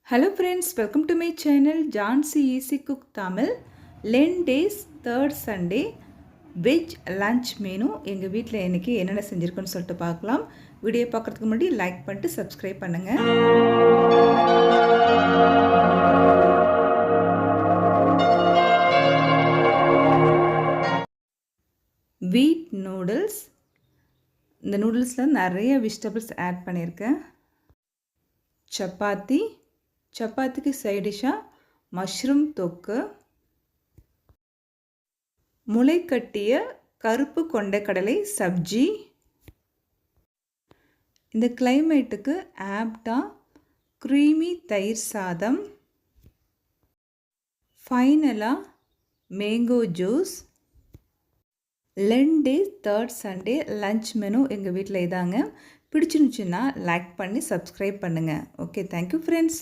Hello friends, welcome to my channel Jansi Easy Cook Tamil. Lent days, third Sunday, veg lunch menu. எங்கள் வீட்டில் இன்றைக்கி என்னென்ன செஞ்சுருக்கோன்னு சொல்லிட்டு பார்க்கலாம். வீடியோ பார்க்குறதுக்கு முன்னாடி லைக் பண்ணிட்டு சப்ஸ்கிரைப் பண்ணுங்கள். வீட் நூடுல்ஸ். இந்த நூடுல்ஸில் நிறைய வெஜிடபிள்ஸ் ஆட் பண்ணியிருக்கேன். சப்பாத்திக்கு சைட் டிஷ்ஷாக மஷ்ரூம் தொக்கு, முளைக்கட்டிய கருப்பு கொண்டைக்கடலை சப்ஜி. இந்த கிளைமேட்டுக்கு ஆப்டாக க்ரீமி தயிர் சாதம், ஃபைனலாக mango juice. Lend day third Sunday lunch menu எங்கள் வீட்டில் இதாங்க. பிடிச்சிருந்துச்சுன்னா லைக் பண்ணி சப்ஸ்கிரைப் பண்ணுங்கள். Okay, thank you friends.